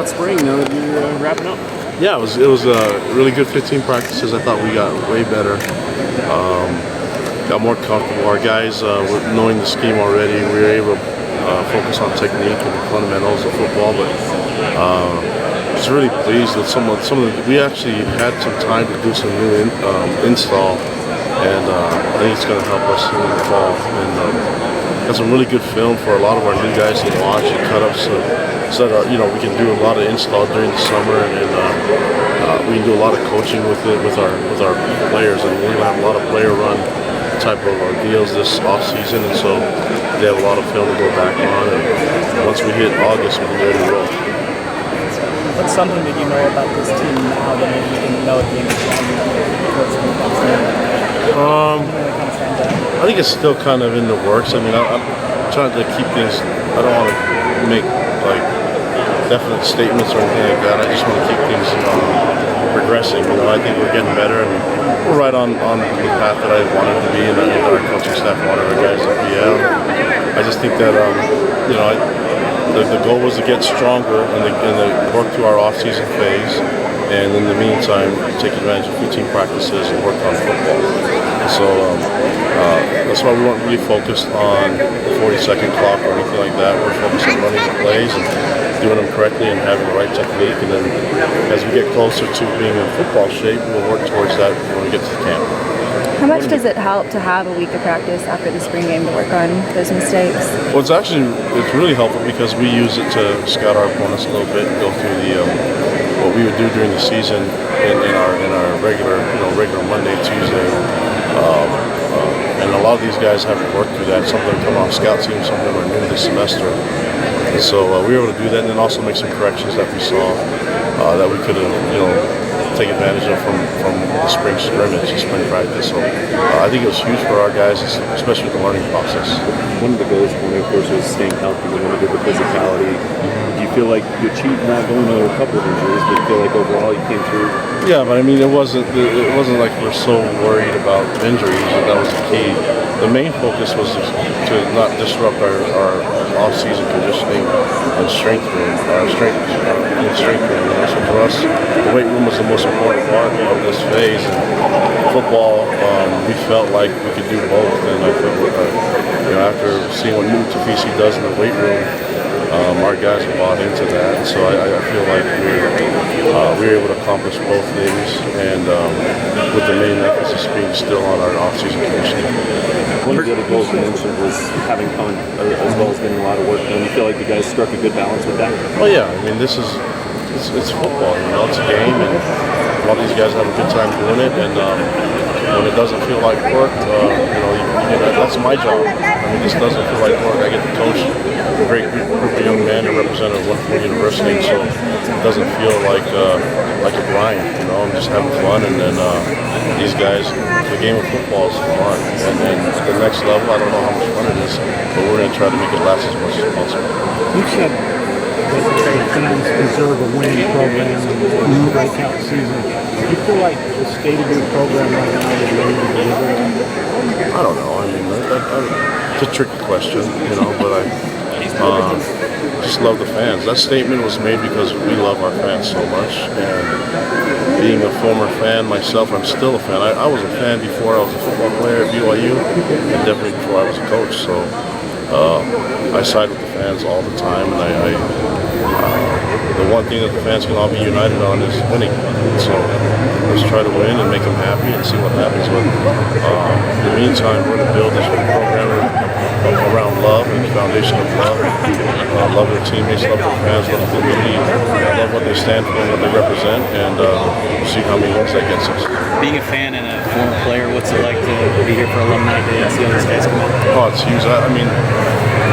about spring now that you're wrapping up? Yeah, it was really good 15 practices. I thought we got way better. Got more comfortable. Our guys were knowing the scheme already. We were able to focus on technique and the fundamentals of football, but I was really pleased with some of the. We actually had some time to do some new install, and I think it's going to help us in the fall. And got some really good film for a lot of our new guys to watch and cut up, so that we can do a lot of install during the summer, and we can do a lot of coaching with our players, and we're going to have a lot of player run type of deals this off season, and so they have a lot of film to go back on, and once we hit August, we can be ready to roll. What's something that you know about this team now that maybe you didn't know at the end of I think it's still kind of in the works. I mean, I'm trying to keep things. I don't want to make like definite statements or anything like that. I just want to keep things progressing. I think we're getting better, and we're right on the path that I wanted to be, and our coaching staff wanted our guys to be out. I just think that the goal was to get stronger and work through our off-season phase, and in the meantime, take advantage of 15 practices and work on football. So that's why we weren't really focused on the 40-second clock or anything like that. We're focused on running the plays and doing them correctly and having the right technique. And then as we get closer to being in football shape, we'll work towards that when we get to the camp. How much does it help to have a week of practice after the spring game to work on those mistakes? Well, it's really helpful because we use it to scout our opponents a little bit and go through what we would do during the season in our regular Monday, Tuesday. And a lot of these guys haven't worked through that. Some of them come off scout teams, some of them are new this semester. And so we were able to do that and then also make some corrections that we saw that we could have, take advantage of from the spring scrimmage, the spring practice. So I think it was huge for our guys, especially the learning process. One of the goals for me, of course, was staying healthy. We wanted to get the physicality. Do you feel like you achieved not going to a couple of injuries, but you feel like overall you came through? Yeah, but I mean, it wasn't like we're so worried about injuries. That was the key. The main focus was to not disrupt our off-season conditioning and strength room. So for us, the weight room was the most important part of this phase. And football, we felt like we could do both. And I felt after seeing what Tafisi does in the weight room, our guys have bought into that. So I feel like we were able to accomplish both things, and with the main emphasis being still on our off-season conditioning. One of the other goals you mentioned was having fun as well as getting a lot of work done. You feel like you guys struck a good balance with that? Well, yeah. I mean, it's football. It's a game, and a lot of these guys have a good time doing it. And when it doesn't feel like work, that's my job. I mean, this doesn't feel like work. I get to coach a great group of young men and represent a wonderful university, so it doesn't feel like a grind. I'm just having fun, and then these guys, the game of football is fun, and then the next level, I don't know how much fun it is, but we're going to try to make it last as much as possible. You said that fans deserve a winning program and break out season. Do you feel like the state of your program right now is ready to deliver that? I don't know. I mean, it's a tricky question, but I just love the fans. That statement was made because we love our fans so much, and being a former fan myself, I'm still a fan. I was a fan before I was a football player at BYU, and definitely before I was a coach, so I side with the fans all the time, and the one thing that the fans can all be united on is winning. So let's try to win and make them happy and see what happens. But in the meantime, we're going to build this program around love and the foundation of love. Love their teammates, love their fans, love the community, love what they stand for and what they represent, and we'll see how many wins that gets us. Being a fan and a former player, what's it like to be here for Alumni Day and see all these guys come out? Oh, it's huge. I mean,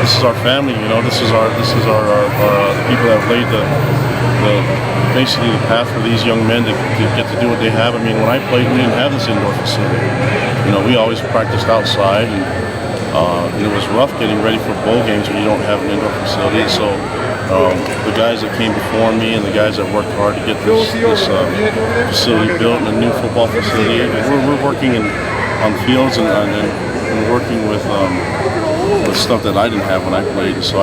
this is our family. This is our the people that have laid basically the path for these young men to get to do what they have. I mean, when I played, we didn't have this indoor facility. We always practiced outside, and it was rough getting ready for bowl games when you don't have an indoor facility. So the guys that came before me and the guys that worked hard to get this facility built, and a new football facility, we're working on fields and working with stuff that I didn't have when I played. So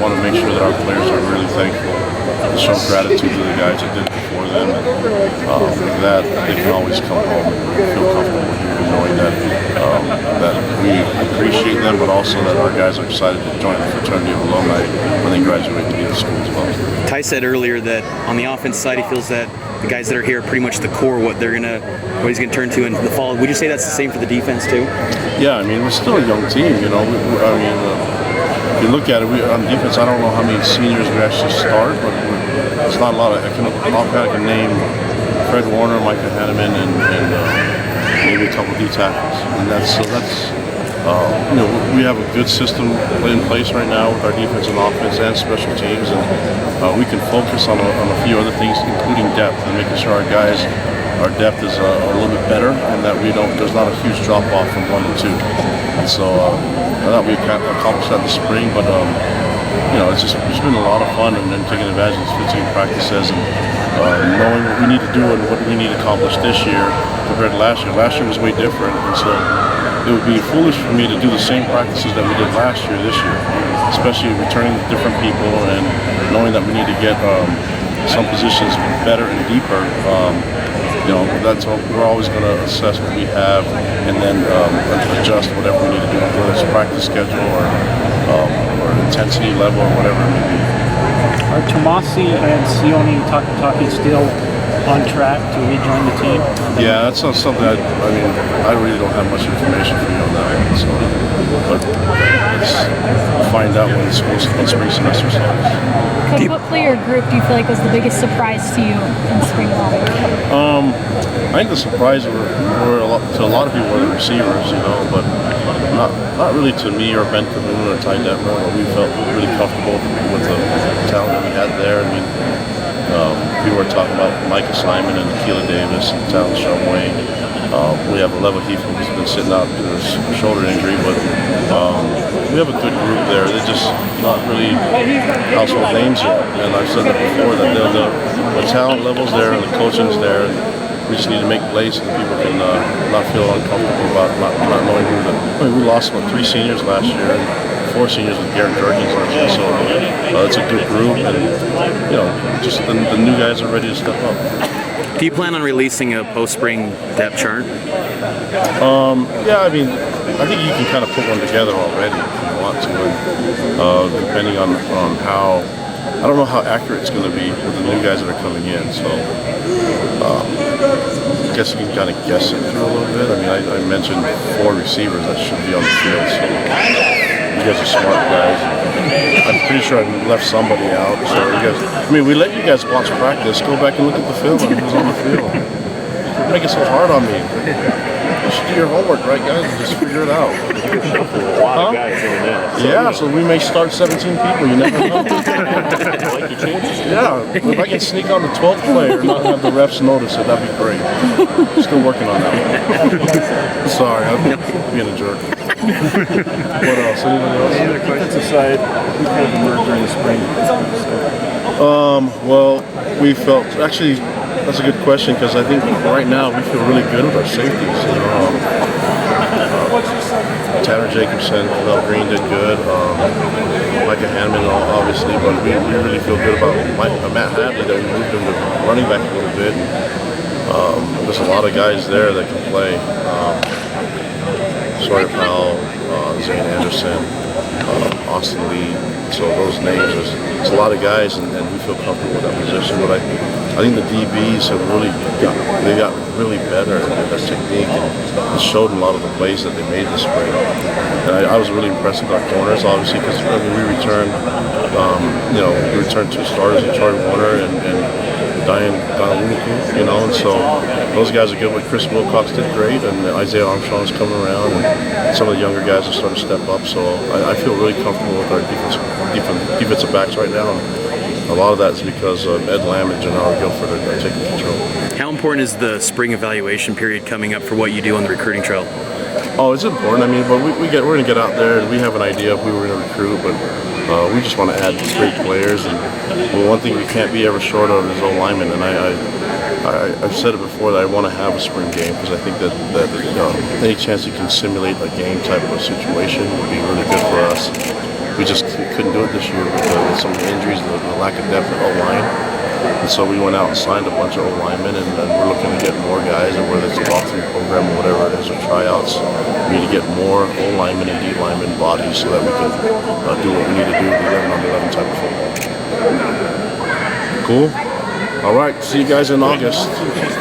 want to make sure that our players are really thankful and show gratitude to the guys that did it before them. And that they can always come home and feel comfortable here, knowing that that we appreciate them, but also that our guys are excited to join the fraternity of alumni when they graduate to be the school as well. Ty said earlier that on the offense side, he feels that the guys that are here are pretty much the core, what he's gonna turn to in the fall. Would you say that's the same for the defense too? Yeah, I mean, we're still a young team, you know. If you look at it, on defense, I don't know how many seniors we actually start, but it's not a lot of. I can name Fred Warner, Micah Hanneman, and maybe a couple D tackles, and that's you know, we have a good system in place right now with our defense and offense and special teams, and we can focus on a few other things, including depth, and making sure our depth is a little bit better, and that there's not a huge drop off from 1 to 2. And so I thought we accomplished that this spring, but you know, it's been a lot of fun, and then taking advantage of these 15 practices and knowing what we need to do and what we need to accomplish this year compared to last year. Last year was way different, and so it would be foolish for me to do the same practices that we did last year this year, especially returning to different people and knowing that we need to get some positions better and deeper. You know, we're always going to assess what we have and then adjust whatever we need to do, whether it's practice schedule or intensity level or whatever it may be. Are Tomasi and Sione Takataki still on track to rejoin the team? Yeah, that's not something I really don't have much information for you on that one. So, but let's find out when spring semester starts. Coach, what player group do you feel like was the biggest surprise to you in spring ball? I think the surprise to a lot of people were the receivers, you know, but not really to me or Ben Caboon or Ty Detmer. We felt really comfortable with the talent that we had there. I mean, people were talking about Micah Simon and Akila Davis and Talon Shumway. We have Leva Heath who's been sitting out due to his shoulder injury, but we have a good group there. They're just not really household names yet. And I've said that before, that the talent level's there and the coaching's there. We just need to make plays so that people can not feel uncomfortable about not knowing who we lost 3 seniors last year and 4 seniors with Garrett Jurgens last year. So it's a good group, and you know, just the new guys are ready to step up. Do you plan on releasing a post-spring depth chart? Yeah, I mean, I think you can kind of put one together already if you want to, and, depending on how. I don't know how accurate it's going to be with the new guys that are coming in, so I guess you can kind of guess it through a little bit. I mean, I mentioned 4 receivers that should be on the field, so you guys are smart guys. I'm pretty sure I left somebody out, so you guys. I mean, we let you guys watch practice. Go back and look at the film and who's on the field. You're making it so hard on me. You should do your homework, right, guys, and just figure it out. A lot of guys in there. Yeah, so we may start 17 people. You never know. Like your chances. Yeah, if I can sneak on the 12th player and not have the refs notice it, that'd be great. Still working on that one. Sorry, I'm being a jerk. What else? Anybody else? The defensive side, who kind of emerged during the spring? Well, we felt actually. That's a good question, because I think right now we feel really good with our safeties. You know, Tanner Jacobson, Mel Green did good. Micah Hanneman, obviously, but we really feel good about Matt Hadley, that we moved him to running back a little bit. There's a lot of guys there that can play. Sawyer Powell, Zane Anderson, Austin Lee. So those names, there's a lot of guys, and we feel comfortable with that position. But I think the DBs have got really better at their technique, and it showed in a lot of the plays that they made this spring. And I was really impressed with our corners, obviously, because we returned, we returned 2 starters in Troy Warner and Diane Donawuku, you know, and so those guys are good. But Chris Wilcox did great, and Isaiah Armstrong's coming around, and some of the younger guys are starting to step up. So I feel really comfortable with our defensive backs right now. And a lot of that is because of Ed Lamb and Gennaro Guilford are taking control. How important is the spring evaluation period coming up for what you do on the recruiting trail? Oh, it's important. I mean, but we're going to get out there, and we have an idea of who we're going to recruit, but we just want to add great players. And one thing we can't be ever short of is O-linemen. And I've said it before that I want to have a spring game, because I think that any chance you can simulate a game type of situation would be really good for us. we just couldn't do it this year with some of the injuries, the lack of depth at O-line. And so we went out and signed a bunch of O-linemen, and we're looking to get more guys, and whether it's a walkthrough program or whatever it is, or tryouts, we need to get more O-linemen and D-linemen bodies so that we can do what we need to do with the 11-on-11 type of football. Cool? All right, see you guys in August.